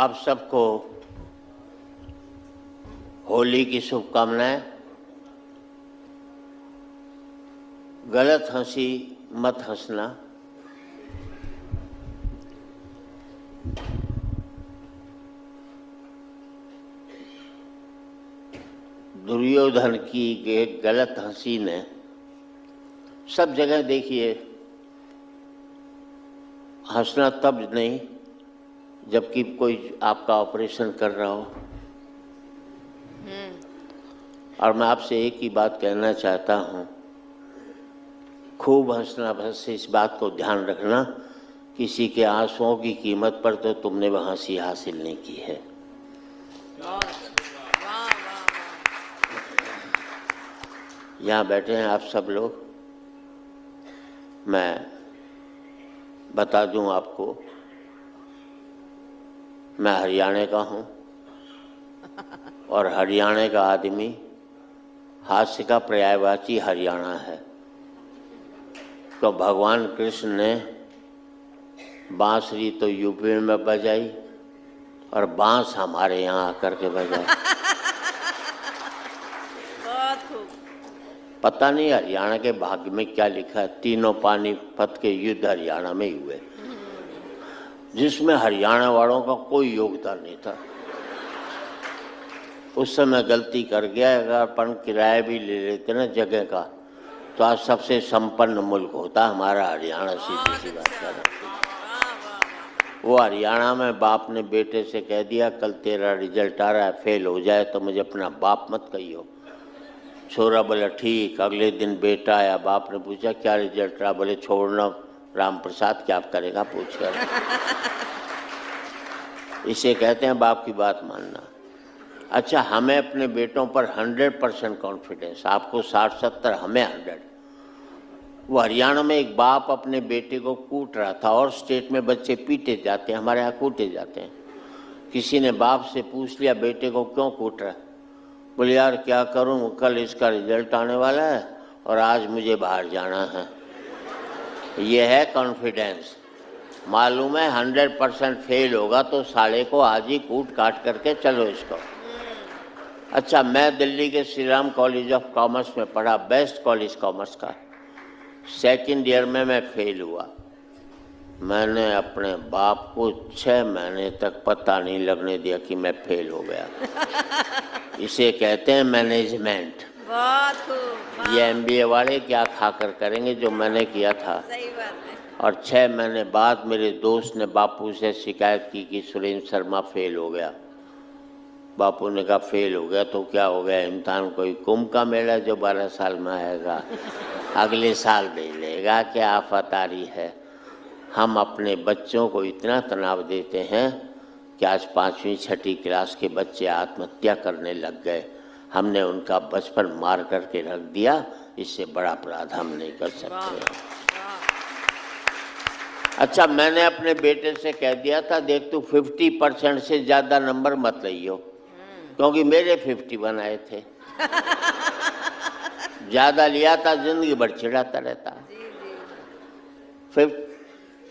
आप सबको होली की शुभकामनाएं। गलत हंसी मत हंसना। दुर्योधन की एक गलत हंसी ने सब जगह देखिए, हंसना तब नहीं जबकि कोई आपका ऑपरेशन कर रहा हो। और मैं आपसे एक ही बात कहना चाहता हूँ, खूब हंसना। बस इस बात को ध्यान रखना, किसी के आंसुओं की कीमत पर तो तुमने वह हंसी हासिल नहीं की है। यहाँ बैठे हैं आप सब लोग। मैं बता दूं आपको, मैं हरियाणा का हूँ और हरियाणा का आदमी हास्य का पर्यायवाची हरियाणा है। तो भगवान कृष्ण ने बांसुरी तो यूपी में बजाई और बांस हमारे यहाँ आकर के बजाई। पता नहीं हरियाणा के भाग्य में क्या लिखा है। तीनों पानीपत के युद्ध हरियाणा में ही हुए, जिसमें हरियाणा वालों का कोई योगदान नहीं था। उस समय गलती कर गया, अगर अपन किराया भी ले लेते ना जगह का, तो आज सबसे संपन्न मुल्क होता हमारा हरियाणा। सीधी सी बात है। वो हरियाणा में बाप ने बेटे से कह दिया, कल तेरा रिजल्ट आ रहा है, फेल हो जाए तो मुझे अपना बाप मत कहियो। छोरा बोला ठीक। अगले दिन बेटा आया, बाप ने पूछा क्या रिजल्ट रहा? बोले छोड़ना राम प्रसाद, क्या करेगा पूछ कर। इसे कहते हैं बाप की बात मानना। अच्छा, हमें अपने बेटों पर 100% कॉन्फिडेंस, आपको 60-70, हमें 100। वो हरियाणा में एक बाप अपने बेटे को कूट रहा था, और स्टेट में बच्चे पीटे जाते हैं, हमारे यहाँ कूटे जाते हैं। किसी ने बाप से पूछ लिया बेटे को क्यों कूट रहा है? बोले यार क्या करूं, कल इसका रिजल्ट आने वाला है और आज मुझे बाहर जाना है। ये है कॉन्फिडेंस। मालूम है 100% फेल होगा तो साले को आज ही कूट काट करके चलो इसको। अच्छा, मैं दिल्ली के Shri Ram college of commerce में पढ़ा, बेस्ट कॉलेज कॉमर्स का। सेकंड ईयर में मैं फेल हुआ। मैंने अपने बाप को 6 महीने तक पता नहीं लगने दिया कि मैं फेल हो गया। इसे कहते हैं मैनेजमेंट। ये MBA वाले क्या खाकर करेंगे जो मैंने किया था। सही बात है। और 6 महीने बाद मेरे दोस्त ने बापू से शिकायत की कि सुरेंद्र शर्मा फेल हो गया। बापू ने कहा फेल हो गया तो क्या हो गया, इम्तिहान कोई कुंभ का मेला जो 12 साल में आएगा, अगले साल दे लेगा, क्या आफत आ रही है। हम अपने बच्चों को इतना तनाव देते हैं कि आज 5वीं 6ठी क्लास के बच्चे आत्महत्या करने लग गए। हमने उनका बचपन मार करके रख दिया, इससे बड़ा अपराध हम नहीं कर सकते। अच्छा, मैंने अपने बेटे से कह दिया था देख तू 50% से ज़्यादा नंबर मत लियो, क्योंकि मेरे 50 बनाए थे। ज़्यादा लिया था जिंदगी भर चिढ़ाता रहता।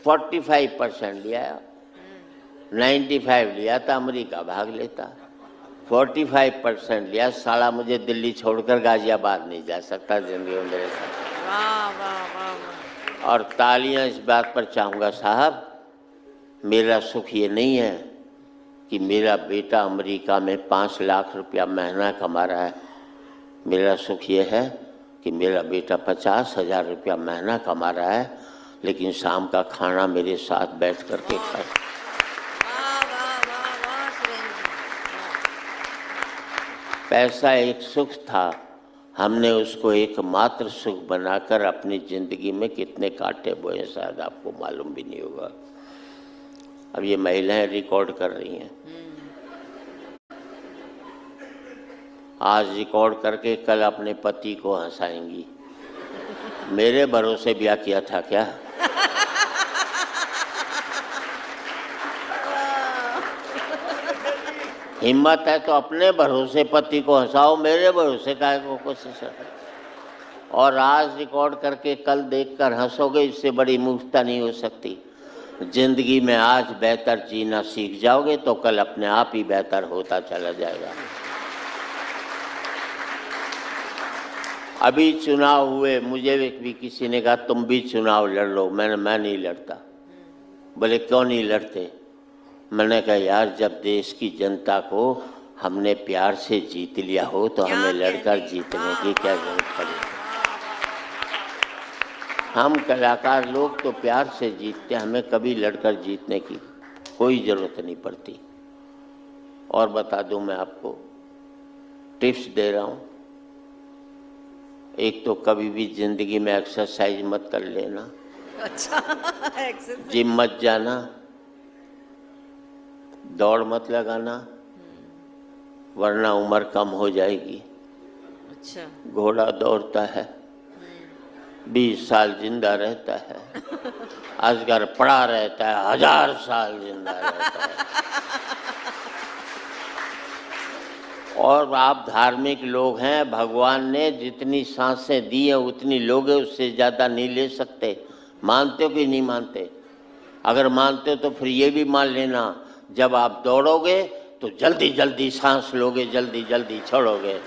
45% लिया, 95 लिया था अमेरिका भाग लेता। 45% लिया, साला मुझे दिल्ली छोड़कर गाजियाबाद नहीं जा सकता जिंदगी में मेरे साथ। वाह वाह वाह। और तालियां इस बात पर चाहूँगा साहब, मेरा सुख ये नहीं है कि मेरा बेटा अमेरिका में 5 लाख रुपया महीना कमा रहा है। मेरा सुख ये है कि मेरा बेटा 50,000 रुपया महीना कमा रहा है, लेकिन शाम का खाना मेरे साथ बैठ करके खाए। पैसा एक सुख था, हमने उसको एकमात्र सुख बनाकर अपनी ज़िंदगी में कितने कांटे बोए शायद आपको मालूम भी नहीं होगा। अब ये महिलाएं रिकॉर्ड कर रही हैं, आज रिकॉर्ड करके कल अपने पति को हंसाएंगी। मेरे भरोसे ब्याह किया था क्या? हिम्मत है तो अपने भरोसे पति को हंसाओ, मेरे भरोसे काहे को कोशिश है। और आज रिकॉर्ड करके कल देखकर हंसोगे, इससे बड़ी मूर्खता नहीं हो सकती। जिंदगी में आज बेहतर जीना सीख जाओगे तो कल अपने आप ही बेहतर होता चला जाएगा। अभी चुनाव हुए, मुझे भी किसी ने कहा तुम भी चुनाव लड़ लो। मैं नहीं लड़ता। बोले क्यों नहीं लड़ते? मैंने कहा यार, जब देश की जनता को हमने प्यार से जीत लिया हो तो हमें लड़कर जीतने की क्या जरूरत पड़ी? हम कलाकार लोग तो प्यार से जीतते, हमें कभी लड़कर जीतने की कोई ज़रूरत नहीं पड़ती। और बता दूं, मैं आपको टिप्स दे रहा हूं। एक तो कभी भी जिंदगी में एक्सरसाइज मत कर लेना। अच्छा, जिम मत जाना, दौड़ मत लगाना, वरना उम्र कम हो जाएगी। अच्छा, घोड़ा दौड़ता है 20 साल जिंदा रहता है, अजगर पड़ा रहता है 1000 साल जिंदा रहता है। और आप धार्मिक लोग हैं, भगवान ने जितनी सांसें दी है उतनी लोगे, उससे ज़्यादा नहीं ले सकते। मानते हो कि नहीं मानते? अगर मानते हो तो फिर ये भी मान लेना, जब आप दौड़ोगे तो जल्दी जल्दी सांस लोगे, जल्दी जल्दी छोड़ोगे।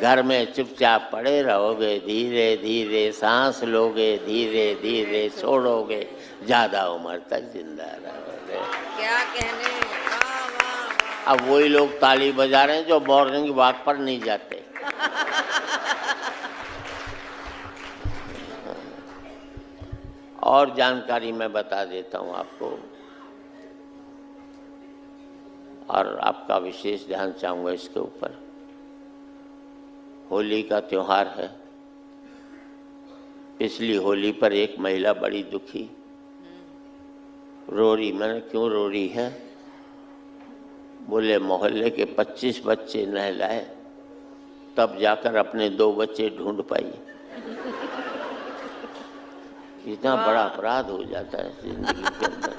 घर में चुपचाप पड़े रहोगे, धीरे धीरे सांस लोगे, धीरे धीरे छोड़ोगे, ज़्यादा उम्र तक जिंदा रहोगे। क्या कहने, वाह वाह वाह। अब वही लोग ताली बजा रहे हैं जो मॉर्निंग वॉक पर नहीं जाते। और जानकारी मैं बता देता हूँ आपको, और आपका विशेष ध्यान चाहूँगा इसके ऊपर। होली का त्योहार है। पिछली होली पर एक महिला बड़ी दुखी रो रही। मैंने क्यों रो रही है? बोले मोहल्ले के 25 बच्चे नहलाए, तब जाकर अपने 2 बच्चे ढूंढ पाई। इतना बड़ा अपराध हो जाता है जिंदगी के अंदर।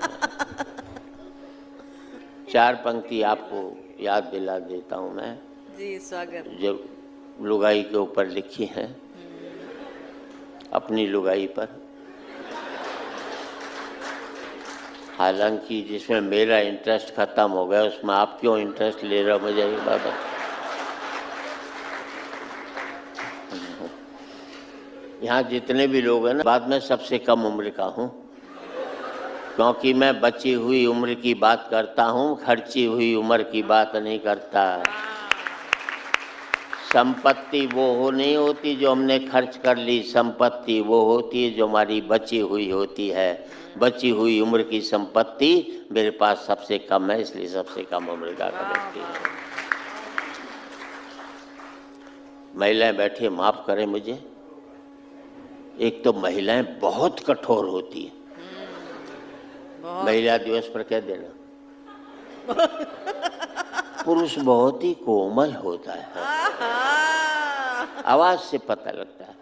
4 पंक्ति आपको याद दिला देता हूँ मैं जी, स्वागत। जो लुगाई के ऊपर लिखी है, अपनी लुगाई पर। हालांकि जिसमें मेरा इंटरेस्ट खत्म हो गया, उसमें आप क्यों इंटरेस्ट ले रहे हो, मुझे ये बात। यहाँ जितने भी लोग हैं ना, बाद में सबसे कम उम्र का हूँ, क्योंकि मैं बची हुई उम्र की बात करता हूँ, खर्ची हुई उम्र की बात नहीं करता। संपत्ति वो नहीं होती जो हमने खर्च कर ली, संपत्ति वो होती है जो हमारी बची हुई होती है। बची हुई उम्र की संपत्ति मेरे पास सबसे कम है, इसलिए सबसे कम उम्र का व्यक्ति है। महिलाएं बैठी, माफ करें मुझे, एक तो महिलाएं बहुत कठोर होती है। महिला दिवस पर कह देना, पुरुष बहुत ही कोमल होता है, आवाज से पता लगता है।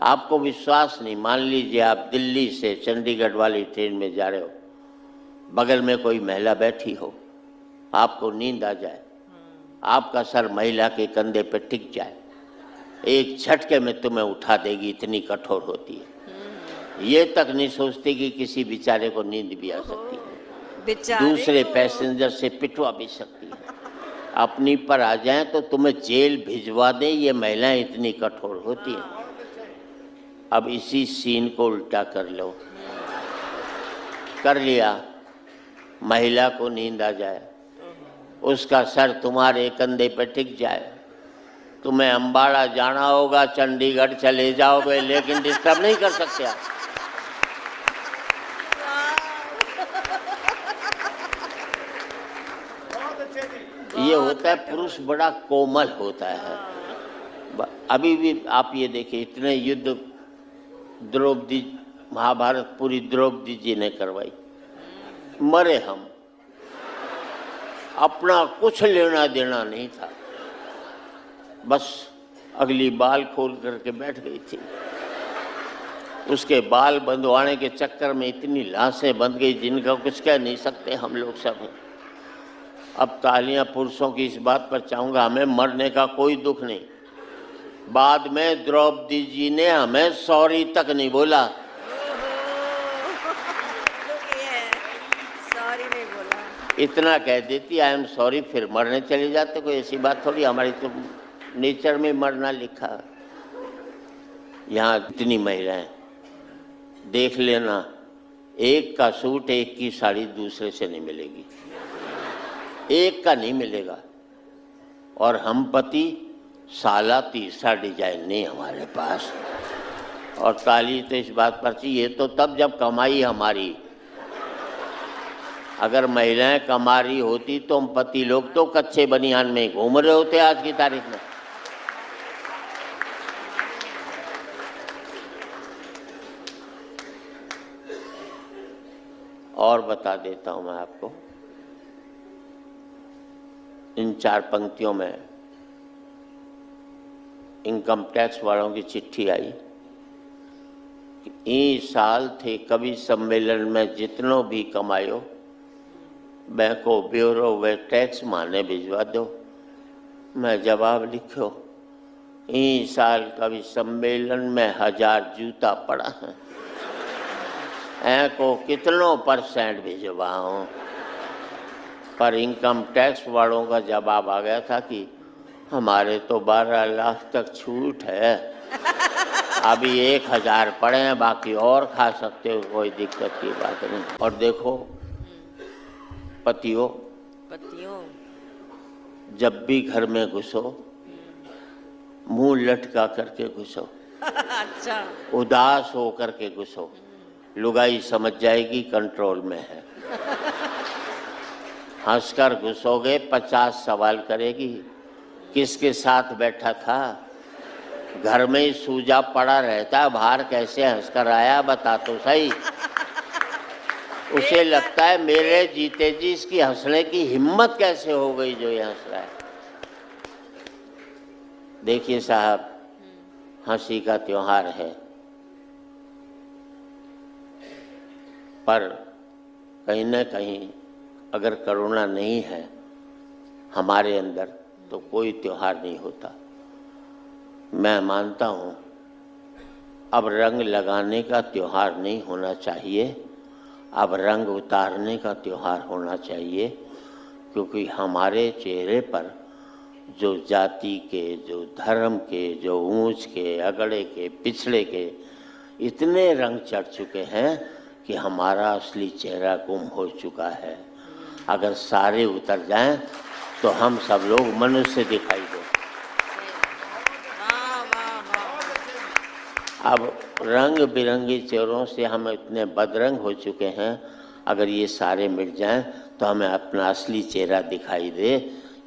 आपको विश्वास नहीं, मान लीजिए आप दिल्ली से चंडीगढ़ वाली ट्रेन में जा रहे हो, बगल में कोई महिला बैठी हो, आपको नींद आ जाए, आपका सर महिला के कंधे पे टिक जाए, एक झटके में तुम्हें उठा देगी, इतनी कठोर होती है। ये तक नहीं सोचती कि किसी बेचारे को नींद भी आ सकती है, दूसरे पैसेंजर से पिटवा भी सकती है। अपनी पर आ जाए तो तुम्हें जेल भिजवा दे, ये महिलाएं इतनी कठोर होती हैं। अब इसी सीन को उल्टा कर लो, कर लिया, महिला को नींद आ जाए, उसका सर तुम्हारे कंधे पर टिक जाए, तुम्हें अम्बाड़ा जाना होगा, चंडीगढ़ चले जाओगे, लेकिन डिस्टर्ब नहीं कर सकते आप। ये होता है, पुरुष बड़ा कोमल होता है। अभी भी आप ये देखिए, इतने युद्ध द्रौपदी, महाभारत पूरी द्रौपदी जी ने करवाई, मरे हम, अपना कुछ लेना देना नहीं था, बस अगली बाल खोल करके बैठ गई थी। उसके बाल बंधवाने के चक्कर में इतनी लाशें बंध गई जिनका कुछ कह नहीं सकते हम लोग सब। अब तालियां पुरुषों की इस बात पर चाहूँगा, हमें मरने का कोई दुख नहीं। बाद में द्रौपदी जी ने हमें सॉरी तक नहीं बोला। इतना कह देती आई एम सॉरी, फिर मरने चले जाते। कोई ऐसी बात थोड़ी, हमारी तो नेचर में मरना लिखा। यहाँ इतनी महिलाएं, देख लेना, एक का सूट एक की साड़ी दूसरे से नहीं मिलेगी, एक का नहीं मिलेगा। और हम पति साला तीसरा डिजाइन नहीं हमारे पास। और ताली तो इस बात पर चाहिए, तो तब जब कमाई हमारी, अगर महिलाएं कमा रही होती तो हम पति लोग तो कच्चे बनियान में घूम रहे होते आज की तारीख में। और बता देता हूं मैं आपको, इन 4 पंक्तियों में इनकम टैक्स वालों की चिट्ठी आई कि ई साल थे कवि सम्मेलन में जितनों भी कमायो, बैंको ब्यूरो वे टैक्स माने भिजवा दो। मैं जवाब लिखो, ई साल कवि सम्मेलन में 1000 जूता पड़ा है, ऐ को कितनों % भिजवाऊं। पर इनकम टैक्स वालों का जवाब आ गया था कि हमारे तो 12 लाख तक छूट है, अभी 1000 पड़े हैं, बाकी और खा सकते हो, कोई दिक्कत की बात नहीं। और देखो पतियों, जब भी घर में घुसो मुंह लटका करके घुसो। अच्छा। उदास हो करके घुसो, लुगाई समझ जाएगी कंट्रोल में है। हंसकर घुसोगे 50 सवाल करेगी, किसके साथ बैठा था, घर में ही सूजा पड़ा रहता, बाहर कैसे हंसकर आया बता तो सही। उसे लगता है मेरे जीते जी इसकी हंसने की हिम्मत कैसे हो गई जो ये हंस रहा है। देखिए साहब, हंसी का त्योहार है, पर कहीं न कहीं अगर करुणा नहीं है हमारे अंदर तो कोई त्योहार नहीं होता। मैं मानता हूँ अब रंग लगाने का त्योहार नहीं होना चाहिए, अब रंग उतारने का त्योहार होना चाहिए, क्योंकि हमारे चेहरे पर जो जाति के, जो धर्म के, जो ऊंच के, अगड़े के, पिछड़े के इतने रंग चढ़ चुके हैं कि हमारा असली चेहरा गुम हो चुका है। अगर सारे उतर जाएं तो हम सब लोग मनुष्य दिखाई दें। अब रंग बिरंगी चेहरों से हम इतने बदरंग हो चुके हैं, अगर ये सारे मिट जाएं तो हमें अपना असली चेहरा दिखाई दे,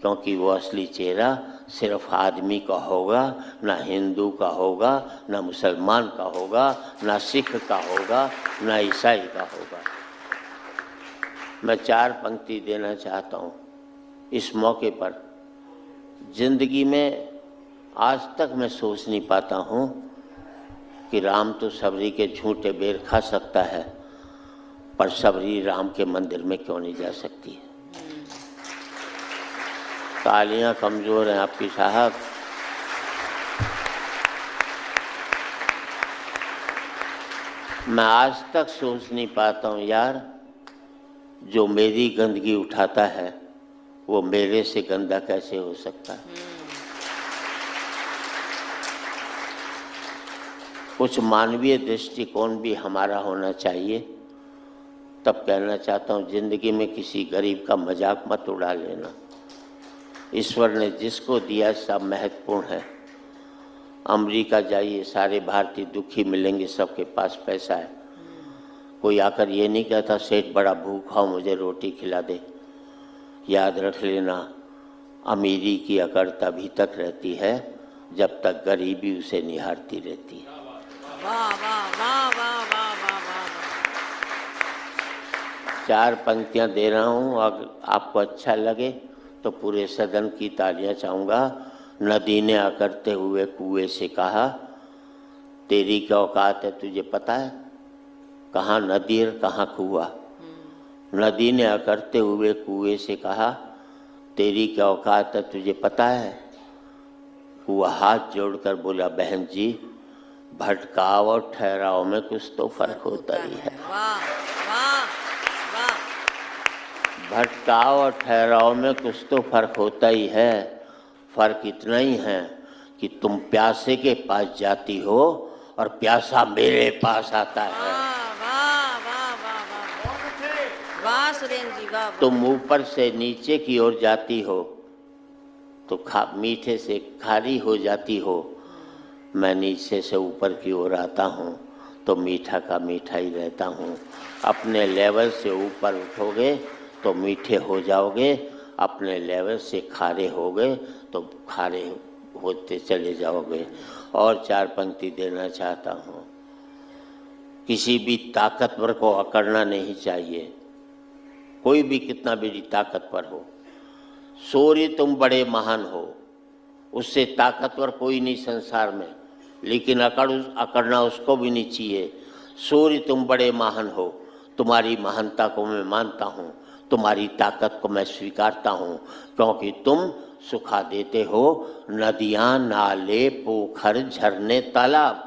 क्योंकि वो असली चेहरा सिर्फ आदमी का होगा, ना हिंदू का होगा, ना मुसलमान का होगा, ना सिख का होगा, ना ईसाई का होगा। मैं 4 पंक्ति देना चाहता हूँ इस मौके पर। जिंदगी में आज तक मैं सोच नहीं पाता हूँ कि राम तो सबरी के झूठे बेर खा सकता है, पर सबरी राम के मंदिर में क्यों नहीं जा सकती है। तालियां कमजोर हैं आपकी साहब। मैं आज तक सोच नहीं पाता हूँ यार, जो मेरी गंदगी उठाता है वो मेरे से गंदा कैसे हो सकता है। कुछ मानवीय दृष्टिकोण भी हमारा होना चाहिए। तब कहना चाहता हूँ, जिंदगी में किसी गरीब का मजाक मत उड़ा लेना। ईश्वर ने जिसको दिया सब महत्वपूर्ण है। अमेरिका जाइए, सारे भारतीय दुखी मिलेंगे, सबके पास पैसा है। कोई आकर ये नहीं कहता सेठ बड़ा भूखा हूँ मुझे रोटी खिला दे। याद रख लेना, अमीरी की अकड़ तभी तक रहती है जब तक गरीबी उसे निहारती रहती है। वाह वाह वाह वाह वाह वाह वाह। 4 पंक्तियां दे रहा हूँ, अगर आपको अच्छा लगे तो पूरे सदन की तालियां चाहूँगा। नदी ने अकड़ते हुए कुएं से कहा, तेरी क्या औकात है तुझे पता है? कहाँ नदी और कहाँ कुआं। नदी ने अकड़ते हुए कुएं से कहा, तेरी क्या औकात है तुझे पता है? कुआं हाथ जोड़कर बोला, बहन जी भटकाव और ठहराव में कुछ तो फर्क होता ही है। वाह वाह वाह। भटकाव और ठहराव में कुछ तो फर्क होता ही है। फर्क इतना ही है कि तुम प्यासे के पास जाती हो और प्यासा मेरे पास आता है। वाह वाह वाह वाह वाह वाह सुरेंद्र जी वाह। तुम ऊपर से नीचे की ओर जाती हो तो मीठे से खारी हो जाती हो। मैं नीचे से ऊपर की ओर आता हूँ तो मीठा का मीठा ही रहता हूँ। अपने लेवल से ऊपर उठोगे तो मीठे हो जाओगे, अपने लेवल से खारे हो गए तो खारे होते चले जाओगे। और 4 पंक्ति देना चाहता हूँ, किसी भी ताकतवर को अकड़ना नहीं चाहिए, कोई भी कितना भी ताकतवर हो। सूर्य तुम बड़े महान हो, उससे ताकतवर कोई नहीं संसार में, लेकिन अकड़ना उसको भी नहीं चाहिए। सूर्य तुम बड़े महान हो, तुम्हारी महानता को मैं मानता हूँ, तुम्हारी ताकत को मैं स्वीकारता हूँ, क्योंकि तुम सुखा देते हो नदियाँ, नाले, पोखर, झरने, तालाब।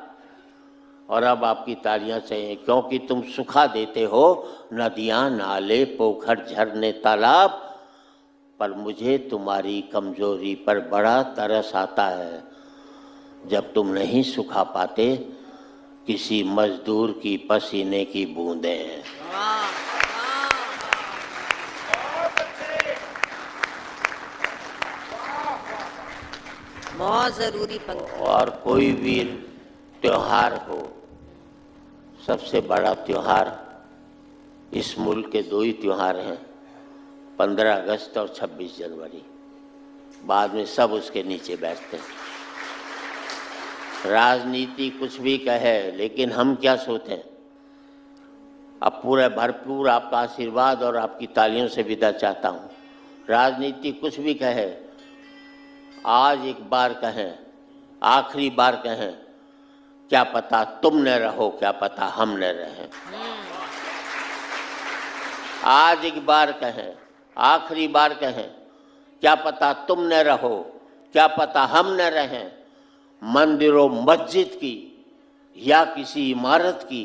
और अब आपकी तालियां चाहिए, क्योंकि तुम सुखा देते हो नदियाँ, नाले, पोखर, झरने, तालाब। पर मुझे तुम्हारी कमजोरी पर बड़ा तरस आता है जब तुम नहीं सुखा पाते किसी मजदूर की पसीने की बूंदें। बहुत जरूरी पंक्ति। और कोई भी त्योहार हो, सबसे बड़ा त्योहार इस मुल्क के 2 ही त्योहार हैं, 15 अगस्त और 26 जनवरी। बाद में सब उसके नीचे बैठते हैं। राजनीति कुछ भी कहे, लेकिन हम क्या सोचते हैं। अब पूरा भरपूर आपका आशीर्वाद और आपकी तालियों से विदा चाहता हूँ। राजनीति कुछ भी कहे, आज एक बार कहें, आखिरी बार कहें, क्या पता तुम न रहो, क्या पता हम न रहें। आज एक बार कहें, आखिरी बार कहें, क्या पता तुम न रहो, क्या पता हम न रहें। मंदिरों मस्जिद की या किसी इमारत की,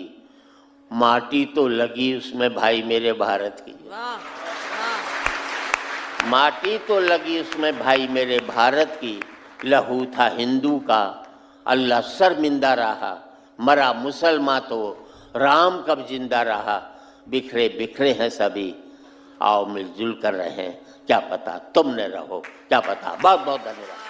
माटी तो लगी उसमें भाई मेरे भारत की। माटी तो लगी उसमें भाई मेरे भारत की। लहू था हिंदू का, अल्लाह शर्मिंदा रहा। मरा मुसलमान तो राम कब जिंदा रहा। बिखरे बिखरे हैं सभी, आओ मिलजुल कर रहें, क्या पता तुम न रहो, क्या पता। बहुत बहुत धन्यवाद।